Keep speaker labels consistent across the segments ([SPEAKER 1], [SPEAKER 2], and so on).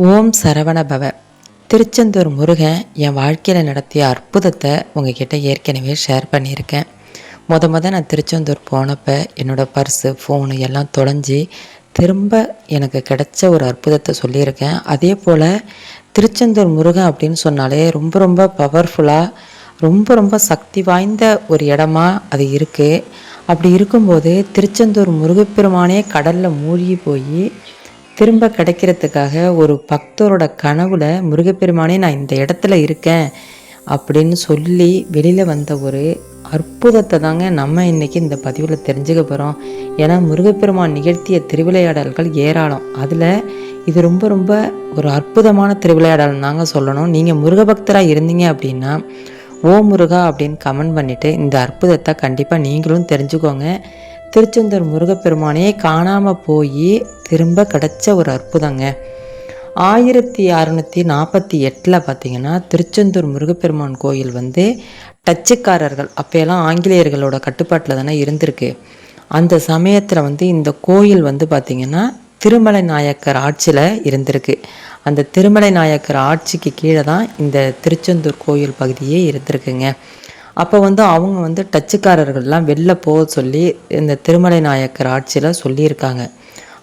[SPEAKER 1] ஓம் சரவண பவ. திருச்செந்தூர் முருகன் என் வாழ்க்கையில் நடத்திய அற்புதத்தை உங்ககிட்ட ஏற்கனவே ஷேர் பண்ணியிருக்கேன். நான் திருச்செந்தூர் போனப்போ என்னோடய பர்ஸு ஃபோனு எல்லாம் தொலைஞ்சி திரும்ப எனக்கு கிடைச்ச ஒரு அற்புதத்தை சொல்லியிருக்கேன். அதே போல் திருச்செந்தூர் முருகன் அப்படின்னு சொன்னாலே ரொம்ப ரொம்ப பவர்ஃபுல்லாக ரொம்ப சக்தி வாய்ந்த ஒரு இடமா அது இருக்குது. அப்படி இருக்கும்போது திருச்செந்தூர் முருகப்பெருமானே கடலில் மூழ்கி போய் திரும்ப கிடைக்கிறதுக்காக ஒரு பக்தரோட கனவுல முருகப்பெருமானே நான் இந்த இடத்துல இருக்கேன் அப்படின்னு சொல்லி வெளியில் வந்த ஒரு அற்புதத்தை தாங்க நம்ம இன்றைக்கி இந்த பதிவில் தெரிஞ்சுக்க போகிறோம். ஏன்னா முருகப்பெருமான் நிகழ்த்திய திருவிளையாடல்கள் ஏராளம். அதில் இது ரொம்ப ஒரு அற்புதமான திருவிளையாடல் தாங்க சொல்லணும். நீங்கள் முருக பக்தராக இருந்தீங்க அப்படின்னா ஓ முருகா அப்படின்னு கமெண்ட் பண்ணிவிட்டு இந்த அற்புதத்தை கண்டிப்பாக நீங்களும் தெரிஞ்சுக்கோங்க. திருச்செந்தூர் முருகப்பெருமானே காணாமல் போய் திரும்ப கிடச்ச ஒரு அற்புதங்க. 1648 பார்த்திங்கன்னா திருச்செந்தூர் முருகப்பெருமான் கோயில் டச்சுக்காரர்கள் அப்போயெல்லாம் ஆங்கிலேயர்களோட கட்டுப்பாட்டில் தானே இருந்திருக்கு. அந்த சமயத்தில் இந்த கோயில் பார்த்திங்கன்னா திருமலை நாயக்கர் ஆட்சியில் இருந்திருக்கு. அந்த திருமலை நாயக்கர் ஆட்சிக்கு கீழே தான் இந்த திருச்செந்தூர் கோயில் பகுதியே இருந்திருக்குங்க. அப்போ அவங்க டச்சுக்காரர்கள்லாம் வெளில போக சொல்லி இந்த திருமலை நாயக்கர் ஆட்சியில் சொல்லியிருக்காங்க.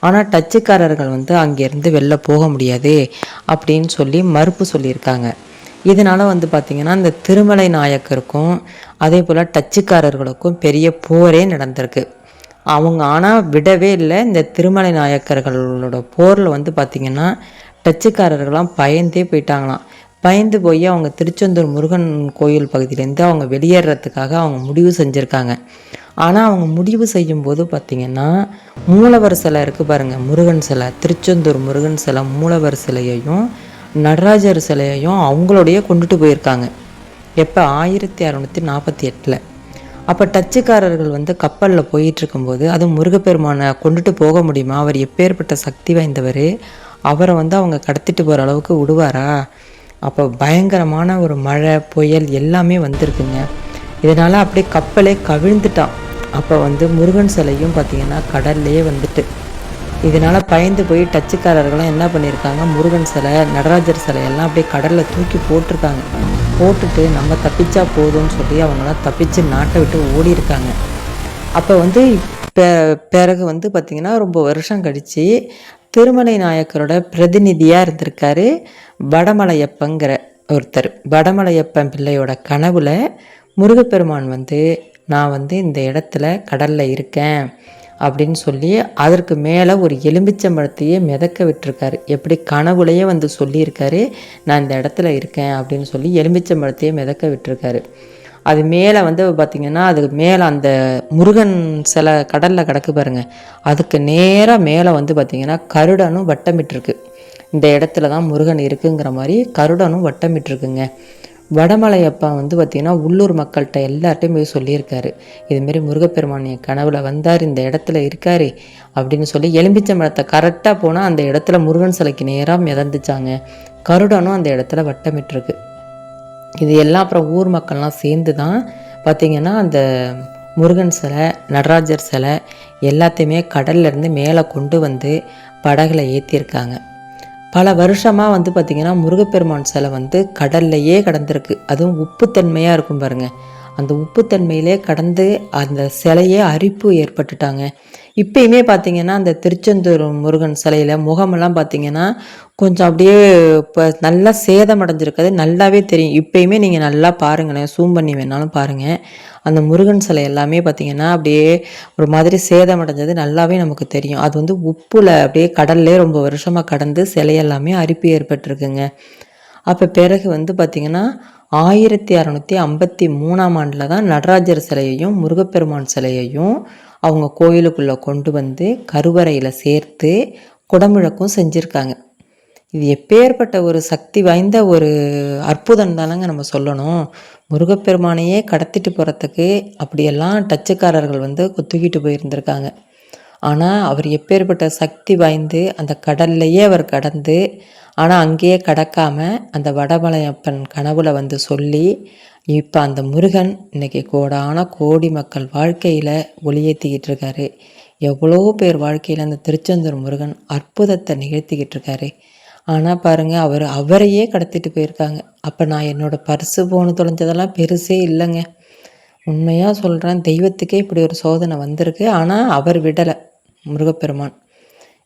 [SPEAKER 1] ஆனால் டச்சுக்காரர்கள் அங்கேருந்து வெளில போக முடியாது அப்படின்னு சொல்லி மறுப்பு சொல்லியிருக்காங்க. இதனால் பார்த்திங்கன்னா இந்த திருமலை நாயக்கருக்கும் அதே போல் டச்சுக்காரர்களுக்கும் பெரிய போரே நடந்திருக்கு. அவங்க ஆனால் விடவே இல்லை. இந்த திருமலை நாயக்கர்களோட போரில் பார்த்திங்கன்னா டச்சுக்காரர்கள்லாம் பயந்தே போயிட்டாங்களாம். பயந்து போய் அவங்க திருச்செந்தூர் முருகன் கோயில் பகுதியிலேருந்து அவங்க வெளியேறதுக்காக அவங்க முடிவு செஞ்சுருக்காங்க. ஆனால் அவங்க முடிவு செய்யும்போது பார்த்திங்கன்னா மூலவர் சிலை இருக்குது பாருங்கள், முருகன் சிலை, திருச்செந்தூர் முருகன் சிலை மூலவர் சிலையையும் நடராஜர் சிலையையும் அவங்களோடைய கொண்டுட்டு போயிருக்காங்க. எப்போ 1648. அப்போ டச்சுக்காரர்கள் கப்பலில் போயிட்டுருக்கும்போது அதுவும் முருகப்பெருமானை கொண்டுட்டு போக முடியுமா? அவர் எப்பேற்பட்ட சக்தி வாய்ந்தவர், அவரை அவங்க கடத்திட்டு போகிற அளவுக்கு விடுவாரா? அப்போ பயங்கரமான ஒரு மழை புயல் எல்லாமே வந்திருக்குங்க. இதனால் அப்படியே கப்பலே கவிழ்ந்துட்டான். அப்போ முருகன் சிலையும் பார்த்திங்கன்னா கடல்லே இதனால் பயந்து போய் டச்சுக்காரர்கள்லாம் என்ன பண்ணியிருக்காங்க, முருகன் சிலை நடராஜர் சிலையெல்லாம் அப்படியே கடலில் தூக்கி போட்டிருக்காங்க. போட்டுட்டு நம்ம தப்பிச்சா போதும்னு சொல்லி அவங்களாம் தப்பிச்சு நாட்டை விட்டு ஓடி இருக்காங்க. அப்போ பிறகு பார்த்திங்கன்னா ரொம்ப வருஷம் கழித்து திருமலை நாயக்கரோட பிரதிநிதியாக இருந்திருக்காரு வடமலையப்பங்கிற ஒருத்தர். வடமலையப்பன் பிள்ளையோட கனவுல முருகப்பெருமான் நான் இந்த இடத்துல கடலில் இருக்கேன் அப்படின்னு சொல்லி அதற்கு மேலே ஒரு எலும்பிச்சம்பழத்தையே மிதக்க விட்டுருக்காரு. எப்படி கனவுலையே சொல்லியிருக்காரு நான் இந்த இடத்துல இருக்கேன் அப்படின்னு சொல்லி எலும்பிச்சம்பழத்தையே மிதக்க விட்டுருக்காரு. அது மேலே பார்த்திங்கன்னா அதுக்கு மேலே அந்த முருகன் சிலை கடலில் கிடக்கு பாருங்கள், அதுக்கு நேராக மேலே பார்த்திங்கன்னா கருடனும் வட்டமிட்டிருக்கு. இந்த இடத்துல தான் முருகன் இருக்குங்கிற மாதிரி கருடனும் வட்டமிட்டிருக்குங்க. வடமலையப்பா பார்த்திங்கன்னா உள்ளூர் மக்கள்கிட்ட எல்லார்ட்டையும் போய் சொல்லியிருக்காரு, இதுமாரி முருகப்பெருமான் என் கனவுல வந்தார், இந்த இடத்துல இருக்காரு அப்படின்னு சொல்லி எலும்பிச்சம்பழத்தை கரெக்டாக போனால் அந்த இடத்துல முருகன் சிலைக்கு நேராக மிதந்துச்சாங்க. கருடனும் அந்த இடத்துல வட்டமிட்டிருக்கு. இது எல்லாம் அப்புறம் ஊர் மக்கள்லாம் சேர்ந்து தான் பார்த்திங்கன்னா அந்த முருகன் சிலை நடராஜர் சிலை எல்லாத்தையுமே கடல்லேருந்து மேலே கொண்டு படகுல ஏற்றிருக்காங்க. பல வருஷமாக பார்த்திங்கன்னா முருகப்பெருமான் சிலை கடல்லையே கடந்திருக்கு. அதுவும் உப்புத்தன்மையாக இருக்கும் பாருங்கள், அந்த உப்புத்தன்மையிலே கடந்து அந்த சிலையே அரிப்பு ஏற்பட்டுட்டாங்க. இப்பயுமே பார்த்திங்கன்னா அந்த திருச்செந்தூர் முருகன் சிலையில் முகமெல்லாம் பார்த்திங்கன்னா கொஞ்சம் அப்படியே இப்போ நல்லா சேதமடைஞ்சிருக்காது, நல்லாவே தெரியும். இப்பயுமே நீங்கள் நல்லா பாருங்களேன், சூம் பண்ணி வேணாலும் பாருங்கள். அந்த முருகன் சிலை எல்லாமே பார்த்திங்கன்னா அப்படியே ஒரு மாதிரி சேதமடைஞ்சது நல்லாவே நமக்கு தெரியும். அது உப்புல அப்படியே கடல்லே ரொம்ப வருஷமாக கடந்து சிலையெல்லாமே அரிப்பு ஏற்பட்டிருக்குங்க. அப்போ பிறகு பார்த்திங்கன்னா 1653 தான் நடராஜர் சிலையையும் முருகப்பெருமான் சிலையையும் அவங்க கோயிலுக்குள்ளே கொண்டு கருவறையில் சேர்த்து குடமுழக்கும் செஞ்சுருக்காங்க. இது எப்பேற்பட்ட ஒரு சக்தி வாய்ந்த ஒரு அற்புதம் தானங்க நம்ம சொல்லணும். முருகப்பெருமானையே கடத்திட்டு போகிறதுக்கு அப்படியெல்லாம் டச்சுக்காரர்கள் தூக்கிட்டு போயிருந்திருக்காங்க. ஆனால் அவர் எப்பேற்பட்ட சக்தி வாய்ந்து அந்த கடல்லையே அவர் கடந்து, ஆனால் அங்கேயே கடக்காமல் அந்த வடமலையப்பன் கனவுல சொல்லி இப்போ அந்த முருகன் இன்றைக்கி கோடான கோடி மக்கள் வாழ்க்கையில் ஒளியேற்றிக்கிட்டு இருக்காரு. எவ்வளோ பேர் வாழ்க்கையில் அந்த திருச்செந்தூர் முருகன் அற்புதத்தை நிகழ்த்திக்கிட்டு இருக்காரு. ஆனால் பாருங்க அவரையே கடத்திட்டு போயிருக்காங்க. அப்போ நான் என்னோட பர்ஸு போன தொலைஞ்சதெல்லாம் பெருசே இல்லைங்க. உண்மையாக சொல்கிறேன், தெய்வத்துக்கே இப்படி ஒரு சோதனை வந்திருக்கு. ஆனால் அவர் விடலை, முருகப்பெருமான்.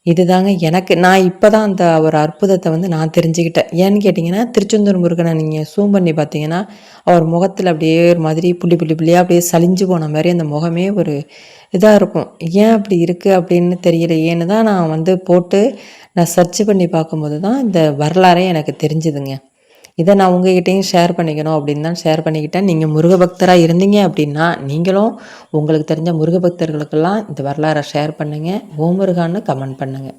[SPEAKER 1] இதுதாங்க எனக்கு நான் இப்போ தான் அந்த ஒரு அற்புதத்தை வந்து நான் தெரிஞ்சுக்கிட்டேன். ஏன்னு கேட்டிங்கன்னா, திருச்செந்தூர் முருகனை நீங்கள் ஜூம் பண்ணி பார்த்தீங்கன்னா, அவர் முகத்தில் அப்படியே ஒரு மாதிரி புள்ளி புள்ளி புள்ளியாக அப்படியே சலிஞ்சு போன மாதிரி அந்த முகமே ஒரு இதாக இருக்கும். ஏன் அப்படி இருக்குது அப்படின்னு தெரியலையேன்னு தான் நான் வந்து போட்டு நான் சர்ச் பண்ணி பார்க்கும்போது தான் இந்த வரலாறே எனக்கு தெரிஞ்சுதுங்க. இதை நான் உங்ககிட்டயும் ஷேர் பண்ணிக்கணும் அப்படின்னு தான் ஷேர் பண்ணிக்கிட்டேன். நீங்கள் முருக பக்தராக இருந்தீங்க அப்படின்னா, நீங்களும் உங்களுக்கு தெரிஞ்ச முருக பக்தர்களுக்கெல்லாம் இந்த வரலாறை ஷேர் பண்ணுங்கள். ஓ முருகான்னு கமெண்ட் பண்ணுங்கள்.